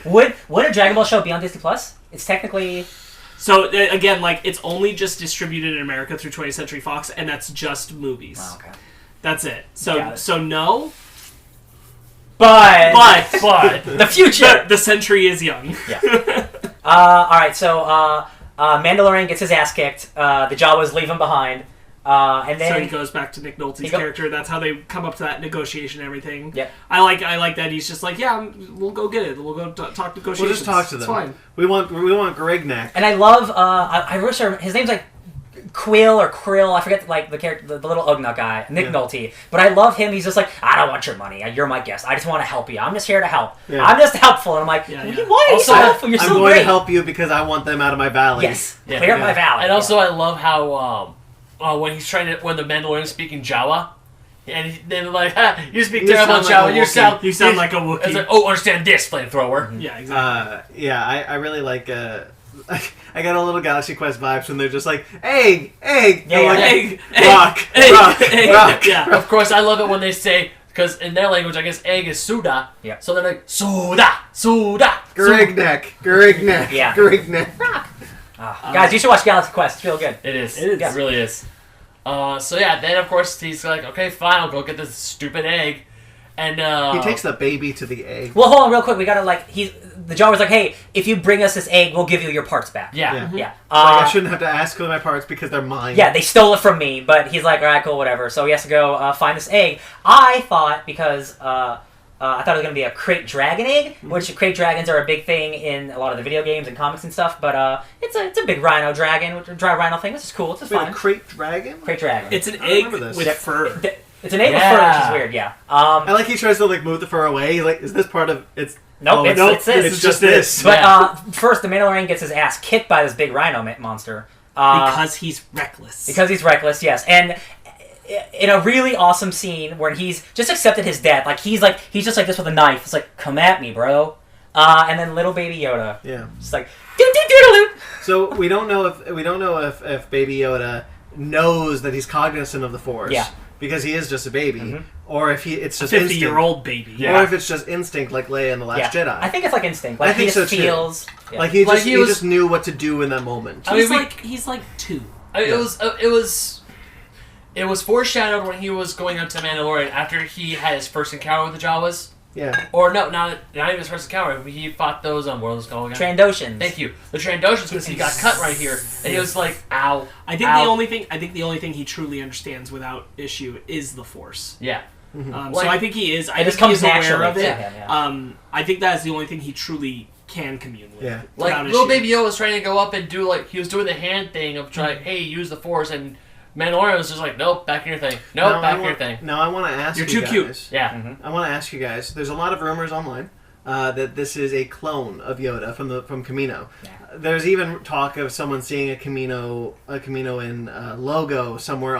Would a Dragon Ball show be on Disney Plus? It's technically. So again, like it's only just distributed in America through 20th Century Fox, and that's just movies. Oh, okay. That's it. Got it. So no, But but the future. the century is young. Yeah. All right. So Mandalorian gets his ass kicked. The Jawas leave him behind. And then So he goes back to Nick Nolte's character. That's how they come up to that negotiation and everything. Yep. I like that he's just like, yeah, we'll go get it. We'll go talk negotiations. We'll just talk to them. It's fine. We want Grignac. And I love. I wish his name's like Quill or Krill, I forget like the character, the little Ugnaught guy, Nick Nolte. But I love him. He's just like, I don't want your money. You're my guest. I just want to help you. I'm just here to help. Yeah. I'm just helpful. And I'm like, why are you so helpful? You're so great. I'm going to help you because I want them out of my valley. Yes, clear up my valley. And also, I love how when he's when the Mandalorian is speaking Jawa. And then like, you speak terrible Jawa. You sound like a Wookiee. It's like, oh, understand this, flamethrower. Mm-hmm. Yeah, exactly. I really like. I got a little Galaxy Quest vibes when they're just like egg, egg, egg, rock. Yeah. Of course, I love it when they say, because in their language, I guess egg is Suda. Yeah. So they're like Suda. Grigneck. Yeah. Grigneck. Guys, you should watch Galaxy Quest. It's real good. It is. It really is. Then of course he's like, okay, fine, I'll go get this stupid egg, and he takes the baby to the egg. Well, hold on, real quick. We gotta the Jawa's like, hey, if you bring us this egg, we'll give you your parts back. Yeah. I shouldn't have to ask for my parts because they're mine. Yeah, they stole it from me, but he's like, all right, cool, whatever. So he has to go find this egg. I thought because. I thought it was going to be a crate dragon egg, which crate dragons are a big thing in a lot of the video games and comics and stuff. But it's a big rhino dragon, which a dry rhino thing. This is cool. It's fun. A crate dragon? Crate dragon. It's an egg with fur. It's an egg with fur, which is weird. Yeah. I like he tries to move the fur away. He's like, is this part of it's? Nope. It's this. It's just this. But first, the Mandalorian gets his ass kicked by this big rhino monster. Because he's reckless. Because he's reckless. Yes, and. In a really awesome scene where he's just accepted his death, he's just like this with a knife. It's like, come at me, bro. And then little baby Yoda, just like doo-doo-doo-doo-doo. So we don't know if Baby Yoda knows that he's cognizant of the Force, because he is just a baby, or if it's just a 50-year-old baby, or if it's just instinct like Leia in The Last Jedi. I think it's like instinct. I think he just feels, like he just knew what to do in that moment. He's like 2. It was foreshadowed when he was going up to Mandalorian after he had his first encounter with the Jawas. Yeah. Or no, not even his first encounter. He fought those what was it called again? Trandoshans. Thank you. The Trandoshans, because he got cut right here, and he was like, "Ow." I think the only thing he truly understands without issue is the Force. Yeah. So I think he is. I just think comes he is aware of it. Yeah. I think that is the only thing he truly can commune with. Yeah. Like little baby Yoda was trying to go up and do he was doing the hand thing of trying, hey, use the Force, and Mandalorian was just like, nope, back in your thing. Nope, back in your thing. Now I want to ask you guys. You're too cute. Yeah. I want to ask you guys. There's a lot of rumors online that this is a clone of Yoda from Kamino. Yeah. There's even talk of someone seeing a Kamino in logo somewhere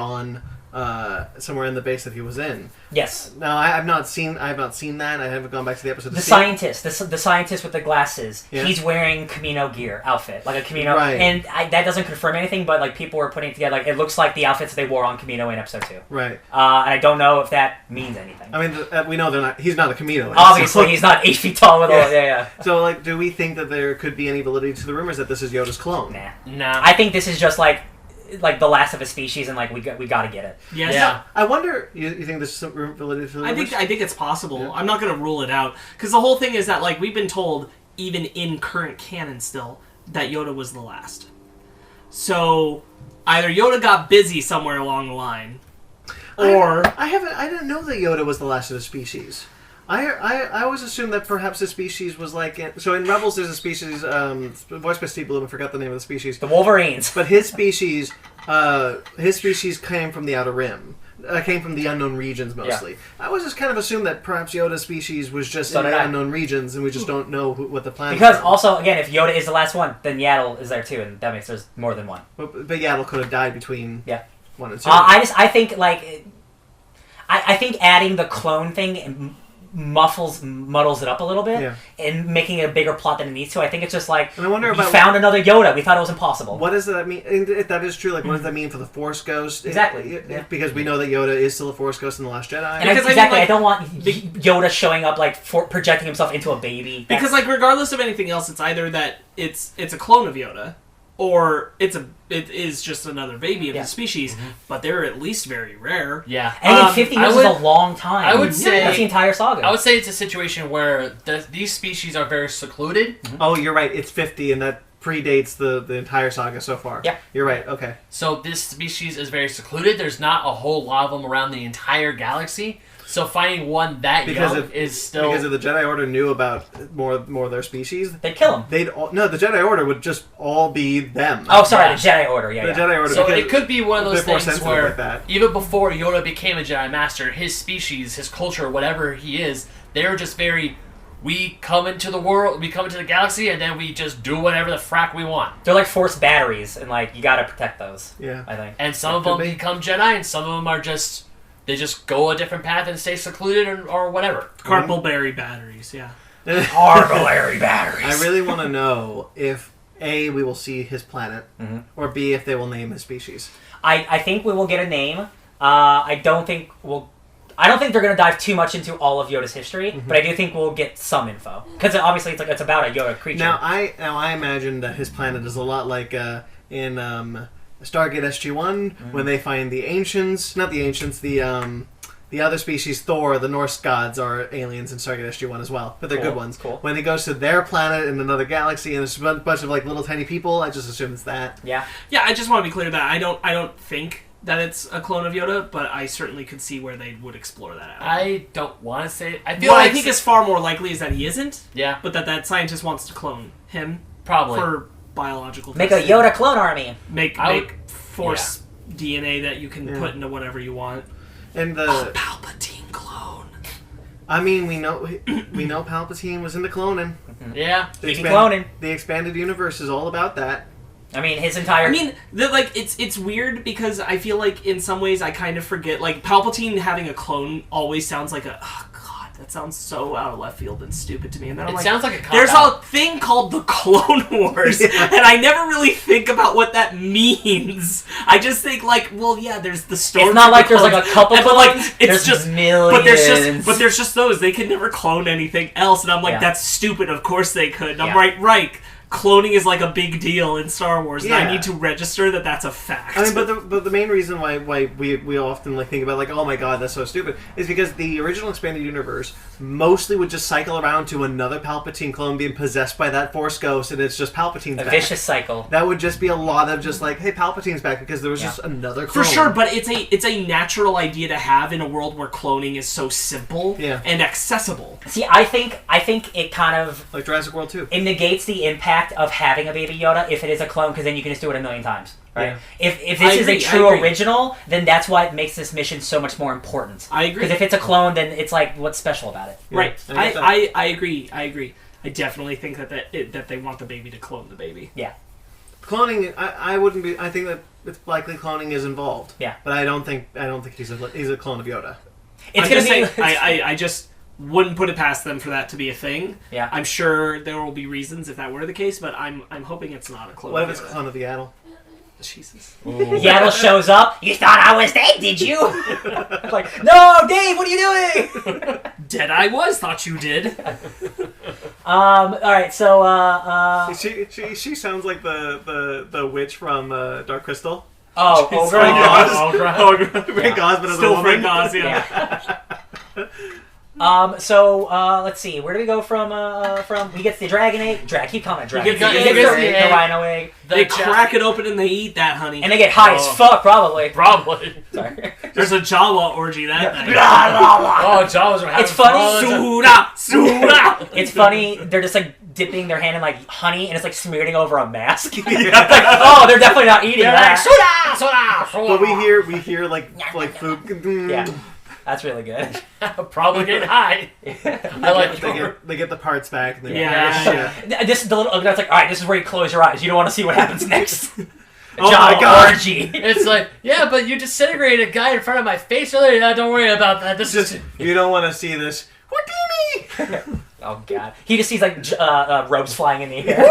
in the base that he was in. Yes. Now I have not seen that. I haven't gone back to the episode. The scientist with the glasses. Yeah. He's wearing Kamino gear outfit, like a Kamino, and that doesn't confirm anything. But people were putting it together, it looks like the outfits they wore on Kamino in episode 2. Right. And I don't know if that means anything. I mean, we know they're not. He's not a Kamino. Obviously, he's not 8 feet tall with all. Yeah. So do we think that there could be any validity to the rumors that this is Yoda's clone? Nah. I think this is just like the last of a species, and we got to get it. Yes. Yeah. I wonder. You think there's some validity to the rumors? I think it's possible. Yeah. I'm not going to rule it out because the whole thing is that we've been told, even in current canon, still that Yoda was the last. So either Yoda got busy somewhere along the line, or I didn't know that Yoda was the last of the species. I always assumed that perhaps the species was so in Rebels there's a species voiced by Steve Bloom. I forgot the name of the species. The Wolverines. But his species came from the Outer Rim. Came from the unknown regions mostly. Yeah. I always just kind of assumed that perhaps Yoda's species was just in the unknown regions, and we just don't know what the plan is. Because also, again, if Yoda is the last one, then Yaddle is there too, and that makes there's more than one. But Yaddle could have died between 1 and 2. I think I think adding the clone thing muddles it up a little bit and making it a bigger plot than it needs to. I think it's just and I wonder we found another Yoda. We thought it was impossible. What does that mean? If that is true, what does that mean for the Force Ghost? Exactly. Because we know that Yoda is still a Force Ghost in The Last Jedi. And I don't want Yoda showing up projecting himself into a baby. Because regardless of anything else, it's either that it's a clone of Yoda, or it is just another baby of the species, but they're at least very rare. Yeah. And 50 years is a long time. I would say that's the entire saga. I would say it's a situation where these species are very secluded. Mm-hmm. Oh, you're right. It's 50, and that predates the entire saga so far. Yeah. You're right. Okay. So this species is very secluded. There's not a whole lot of them around the entire galaxy. So finding one that young is still... Because if the Jedi Order knew about more of their species... They'd kill them. The Jedi Order would just all be them. Oh, sorry, the Jedi Order, The Jedi Order. So it could be one of those things where, like even before Yoda became a Jedi Master, his species, his culture, whatever he is, they're just very... We come into the world, we come into the galaxy, and then we just do whatever the frack we want. They're like Force batteries, and you gotta protect those. Yeah. I think. And some of them become Jedi, and some of them are just... They just go a different path and stay secluded or whatever. Carpelberry batteries, yeah. Carpelberry batteries. I really want to know if A, we will see his planet, or B, if they will name his species. I think we will get a name. I don't think they're going to dive too much into all of Yoda's history, but I do think we'll get some info because obviously it's about a Yoda creature. Now I imagine that his planet is a lot like in Stargate SG-1 when they find the ancients, not the ancients, the other species, Thor, the Norse gods are aliens in Stargate SG-1 as well, but they're good ones. Cool. When he goes to their planet in another galaxy and there's a bunch of little tiny people, I just assume it's that. Yeah. Yeah, I just want to be clear that I don't think that it's a clone of Yoda, but I certainly could see where they would explore that out. I don't want to say it. I think it's far more likely is that he isn't. Yeah. But that scientist wants to clone him. Probably. For biological Make testing. a Yoda clone army. Make Force DNA that you can put into whatever you want. And a Palpatine clone. I mean, we know Palpatine was into cloning. Yeah. Cloning. The expanded universe is all about that. I mean, his entire... I mean, it's weird because I feel like in some ways I kind of forget, Palpatine having a clone always sounds like that sounds so out of left field and stupid to me. And then sounds like a cop there's out. a thing called the Clone Wars, and I never really think about what that means. I just think there's the story. It's not like there's a couple clones. It's just millions. But there's just those. They could never clone anything else, and I'm like, that's stupid. Of course they could. And I'm right. Cloning is a big deal in Star Wars, and I need to register that that's a fact. I mean, but the main reason why we often think about oh my god, that's so stupid, is because the original expanded universe mostly would just cycle around to another Palpatine clone being possessed by that Force ghost, and it's just Palpatine's back. A vicious cycle. That would just be a lot of just hey, Palpatine's back because there was just another clone. For sure, but it's a natural idea to have in a world where cloning is so simple and accessible. See, I think it kind of like Jurassic World 2. It negates the impact of having a baby Yoda if it is a clone, because then you can just do it a million times, right? Yeah. If this is a true original, then that's why it makes this mission so much more important. I agree. Because if it's a clone, then it's what's special about it? Yeah. Right. I agree. I definitely think that they want the baby to clone the baby. Yeah. Cloning, I wouldn't be. I think that it's likely cloning is involved. Yeah. But I don't think he's a clone of Yoda. I just wouldn't put it past them for that to be a thing. Yeah. I'm sure there will be reasons if that were the case, but I'm hoping it's not a clone. What if it's a clone of Yaddle? Jesus. Yaddle shows up. You thought I was dead, did you? No, Dave, what are you doing? Dead I was. Thought you did. All right, so she sounds like the witch from Dark Crystal. Oh, Frank Oz, but as still a woman. Frank Oz, yeah. So let's see. Where do we go from? He gets the dragon egg. Keep calling it dragon. He gets the rhino egg. They crack it open and they eat that, honey. And they get high as fuck, probably. Sorry. There's a Jawa orgy that night. Oh, Jawas are having It's funny. Suda. It's funny. They're just dipping their hand in honey, and it's smearing over a mask. Oh, they're definitely not eating that. Suda. But we hear like food. Yeah. That's really good. Probably getting high. They get the parts back. And This is the little. That's all right. This is where you close your eyes. You don't want to see what happens next. Oh my god! Orgy. It's but you disintegrated a guy in front of my face earlier. Yeah, don't worry about that. This is you don't want to see this. Houdini! Oh god! He just sees ropes flying in the air.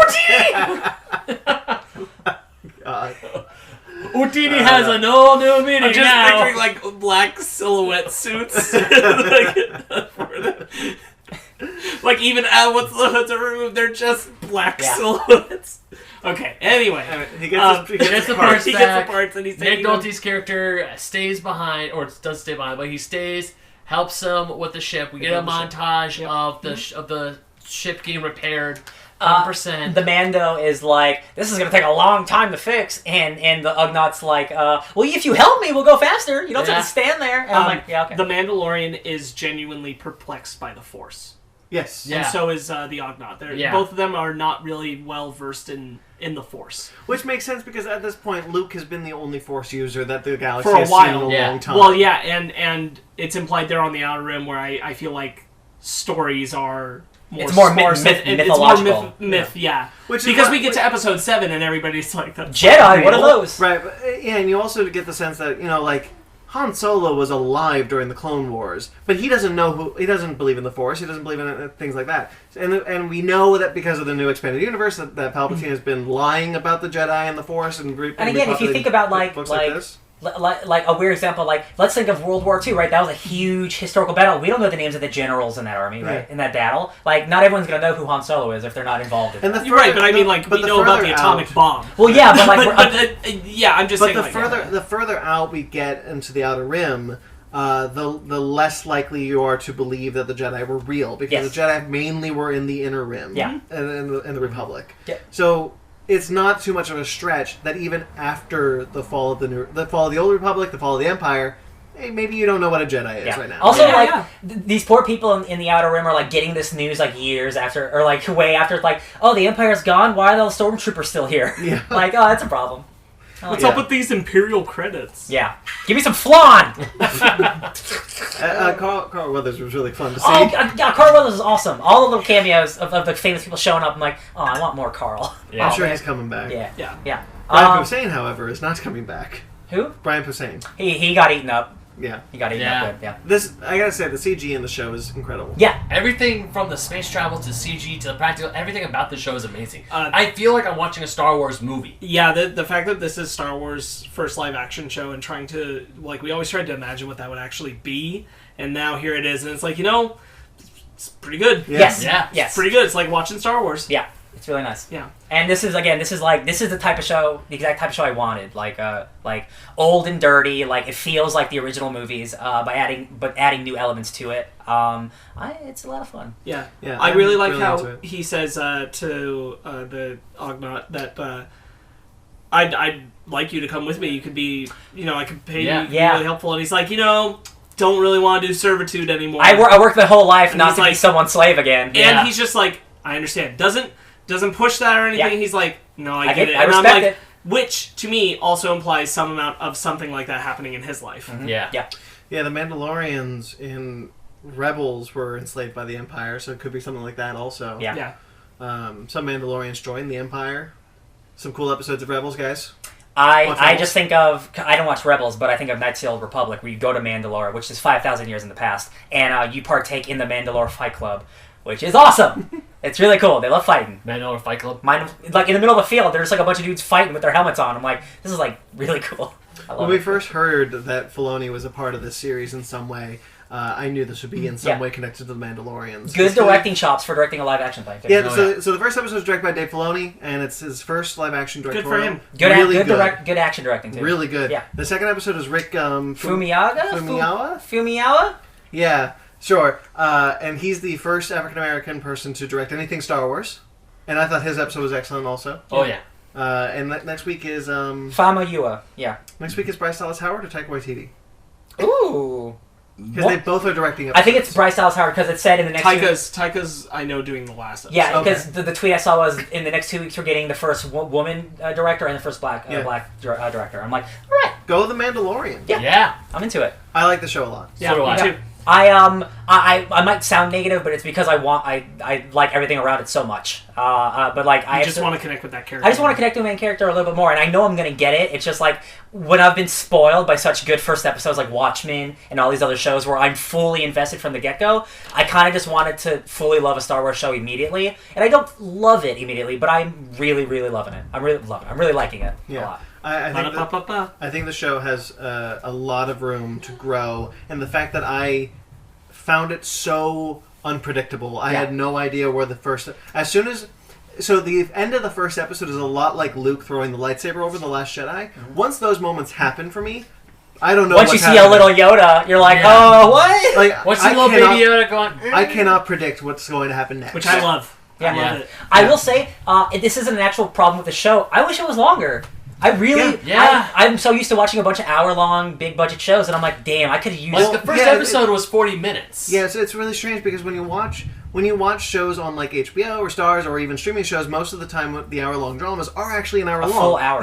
God. Houdini has a new meaning I'm just now. picturing black silhouette suits. Even what's the hood to remove? They're just black silhouettes. Okay. Anyway, he gets the parts. He gets the parts, and he's Nick Nolte's character stays behind, or does stay behind, but he stays, helps him with the ship. We get a montage of the ship getting repaired. 100%. The Mando is like, this is going to take a long time to fix, and the Ugnaughts like, well, if you help me, we'll go faster. You don't have to stand there. And I'm like, yeah, okay. The Mandalorian is genuinely perplexed by the Force. Yes. And so is the Ugnaught. Both of them are not really well versed in the Force. Which makes sense because at this point, Luke has been the only Force user that the galaxy for a has while. seen in a long time. Well, yeah, and it's implied they're on the Outer Rim where I feel like stories are more... It's more mythological. Myth, yeah. Which is because we get to Episode 7 and everybody's like... Jedi, what are those? Right, but, yeah, and you also get the sense that, like... Han Solo was alive during the Clone Wars, but he doesn't know he doesn't believe in the Force, he doesn't believe in things like that. And we know that because of the new expanded universe that Palpatine has been lying about the Jedi and the Force and again, if you think about like this. Like a weird example, like let's think of World War II, right? That was a huge historical battle. We don't know the names of the generals in that army, right? In that battle, like not everyone's gonna know who Han Solo is if they're not involved in it. You're right, but I mean, like we know about the atomic bomb. Well, yeah, but like, I'm just saying. But the further out we get into the Outer Rim, the less likely you are to believe that the Jedi were real because the Jedi mainly were in the Inner Rim, and in the Republic. Yeah. So. It's not too much of a stretch that even after the fall of the Old Republic, the fall of the Empire, hey, maybe you don't know what a Jedi is right now. Also, these poor people in the Outer Rim are like getting this news like years after, or like way after. Like, oh, the Empire's gone. Why are the Stormtroopers still here? Yeah. Like, oh, that's a problem. What's up with these Imperial credits? Yeah. Give me some flan! Carl Weathers was really fun to see. Oh, Carl Weathers is awesome. All the little cameos of the famous people showing up, I'm like, oh, I want more Carl. Yeah. I'm sure he's coming back. Yeah. Brian Posehn, however, is not coming back. Who? Brian Posehn. He got eaten up. Yeah. He got eaten up good, This, I gotta say, the CG in the show is incredible. Yeah. Everything from the space travel to CG to the practical, everything about the show is amazing. I feel like I'm watching a Star Wars movie. Yeah, the fact that this is Star Wars' first live-action show and trying to, like, we always tried to imagine what that would actually be, and now here it is, and it's like, it's pretty good. Yes. It's pretty good. It's like watching Star Wars. Yeah. It's really nice. Yeah. And this is the type of show, the exact type of show I wanted. Like old and dirty. Like it feels like the original movies, but adding new elements to it. It's a lot of fun. Yeah. I really like how he says to the Ugnaught that I'd like you to come with me. You could be, I could pay you. Be really helpful. And he's like, don't really want to do servitude anymore. I worked my whole life not to be someone's slave again. And he's just like, I understand. Doesn't push that or anything. Yeah. He's like, no, I get it. I and respect I'm like, it. Which to me also implies some amount of something like that happening in his life. Mm-hmm. Yeah. The Mandalorians in Rebels were enslaved by the Empire, so it could be something like that also. Yeah. Some Mandalorians joined the Empire. Some cool episodes of Rebels, guys. I just think of, I don't watch Rebels, but I think of Knights of the Old Republic, where you go to Mandalore, which is 5,000 years in the past, and you partake in the Mandalore Fight Club, which is awesome. It's really cool. They love fighting. Mandalore Fight Club? Like in the middle of the field, there's like a bunch of dudes fighting with their helmets on. I'm like, this is like really cool. When we first heard that Filoni was a part of this series in some way, I knew this would be in some way connected to the Mandalorians. Good directing chops for directing a live-action thing. Yeah, so the first episode was directed by Dave Filoni, and it's his first live-action directorial. Good for him. Good action directing, too. Really good. Yeah. The second episode is Rick Fumiyawa? Yeah, sure. And he's the first African-American person to direct anything Star Wars. And I thought his episode was excellent also. Oh, yeah. And next week is... Famuyiwa, yeah. Next week is Bryce Dallas Howard or Taika Waititi? Ooh. Because they both are directing episodes. I think it's Bryce Dallas Howard because it said in the next Taika's, I know, doing the last episode. Yeah, because the tweet I saw was in the next 2 weeks we're getting the first woman director and the first black director. I'm like, all right. Go The Mandalorian. Yeah. I'm into it. I like the show a lot. Yeah, so do I. Too. I might sound negative, but it's because I like everything around it so much. But like I just want to connect with that character. I just want to connect with the main character a little bit more, and I know I'm gonna get it. It's just like when I've been spoiled by such good first episodes like Watchmen and all these other shows where I'm fully invested from the get-go. I kind of just wanted to fully love a Star Wars show immediately, and I don't love it immediately, but I'm really, really loving it. I'm really loving it. I'm really liking it a lot. I think the show has a lot of room to grow, and the fact that I found it so unpredictable. I had no idea where the end of the first episode is a lot like Luke throwing the lightsaber over The Last Jedi. Mm-hmm. Once those moments happen for me, I don't know. Once you see a little Yoda, you're like, oh, what? Like, Once you see little baby Yoda going, I cannot predict what's going to happen next. Which I love. Yeah. I love it. I will say, this isn't an actual problem with the show. I wish it was longer. I really, I'm so used to watching a bunch of hour-long, big-budget shows, and I'm like, damn, I could have used... Like, the first episode was 40 minutes. Yeah, it's really strange, because when you watch shows on, like, HBO or Starz or even streaming shows, most of the time the hour-long dramas are actually an hour long. A full hour.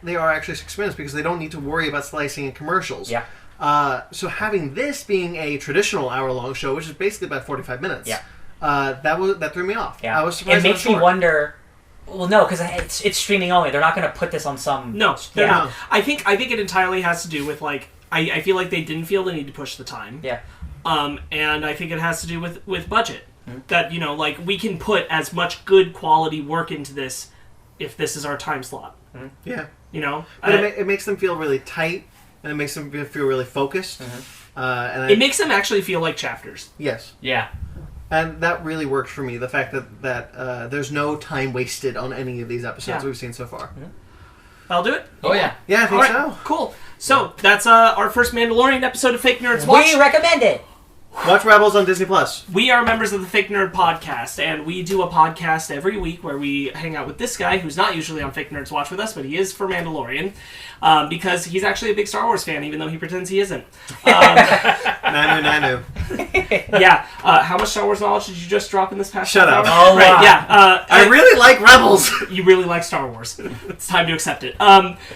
They are actually 6 minutes, because they don't need to worry about slicing in commercials. Yeah. So having this being a traditional hour-long show, which is basically about 45 minutes, that threw me off. Yeah. I was surprised. It makes me wonder... Well, no, because it's streaming only. They're not going to put this on some... No, they're Yeah. not. I think it entirely has to do with, like, I feel like they didn't feel the need to push the time. Yeah. And I think it has to do with budget. Mm-hmm. That, you know, like, we can put as much good quality work into this if this is our time slot. Mm-hmm. Yeah. You know? But it makes them feel really tight, and it makes them feel really focused. Mm-hmm. It makes them actually feel like chapters. Yes. Yeah. And that really worked for me, the fact that there's no time wasted on any of these episodes we've seen so far. Mm-hmm. I'll do it? Oh, yeah. Yeah, I think so. Cool. So, that's our first Mandalorian episode of Fake Nerds Watch. We recommend it! Watch Rebels on Disney+. We are members of the Fake Nerd podcast, and we do a podcast every week where we hang out with this guy, who's not usually on Fake Nerds Watch with us, but he is for Mandalorian, because he's actually a big Star Wars fan, even though he pretends he isn't. Nanu. Yeah. How much Star Wars knowledge did you just drop in this past Shut up. hour? Oh, right, wow. yeah. I really like Rebels! You really like Star Wars. It's time to accept it.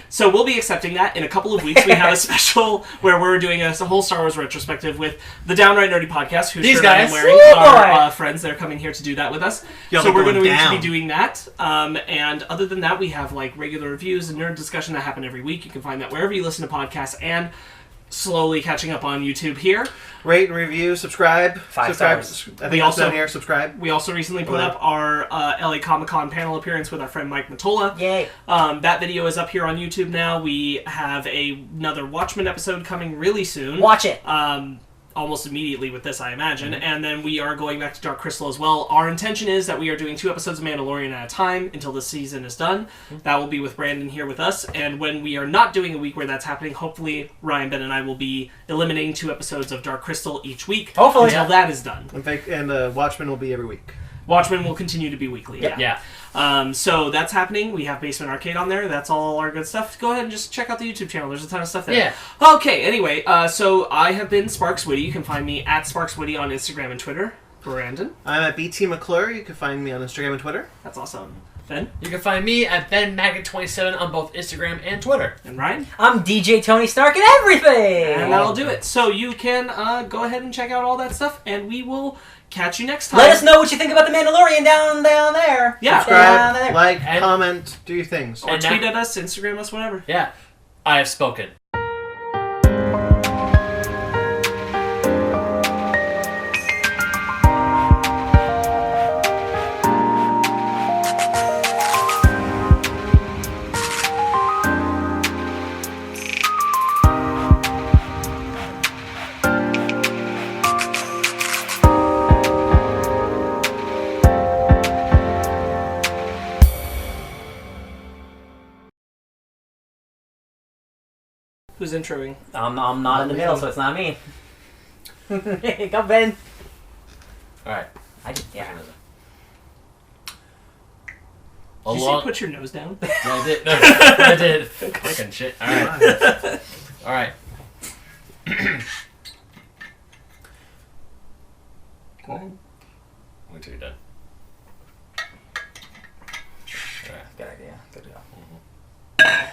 So we'll be accepting that. In a couple of weeks, we have a special where we're doing a whole Star Wars retrospective with the Downright Nerdy podcast, whose These shirt guys. I'm wearing Woo, are friends. They're coming here to do that with us. Yo, So we're going going to down. be doing that. And other than that, we have like regular reviews and nerd discussion that happen every week. You can find that wherever you listen to podcasts, and slowly catching up on YouTube here. Rate and review, subscribe. 5 subscribe. stars. I think also down here, subscribe. We also recently put up our LA Comic-Con panel appearance with our friend Mike Matola. Yay. That video is up here on YouTube now. We have another Watchmen episode coming really soon. Watch it. Almost immediately with this, I imagine. And then we are going back to Dark Crystal as well. Our intention is that we are doing 2 episodes of Mandalorian at a time until the season is done. That will be with Brandon here with us. And when we are not doing a week where that's happening, hopefully Ryan, Ben, and I will be eliminating 2 episodes of Dark Crystal each week. Hopefully. Until that is done. And Watchmen will be every week. Watchmen will continue to be weekly. Yeah. So that's happening. We have Basement Arcade on there. That's all our good stuff. Go ahead and just check out the YouTube channel. There's a ton of stuff there. Yeah. Okay, anyway, so I have been Sparks Witty. You can find me at Sparks Witty on Instagram and Twitter. Brandon. I'm at BT McClure. You can find me on Instagram and Twitter. That's awesome. Ben. You can find me at BenMaggot27 on both Instagram and Twitter. And Ryan. I'm DJ Tony Stark and everything! And that'll do it. So you can go ahead and check out all that stuff, and we will catch you next time. Let us know what you think about the Mandalorian down there. Yeah. Subscribe, Down there. like, And- comment, do your things. Or And tweet now- at us, Instagram us, whatever. Yeah. I have spoken. Who's introing? I'm not in the middle, so it's not me. Go, Ben. Alright. Yeah. Did you say put your nose down? Yeah, I did. No, I did. Fucking shit. Alright. Alright. Wait till you're done. Alright. Good idea. Good job.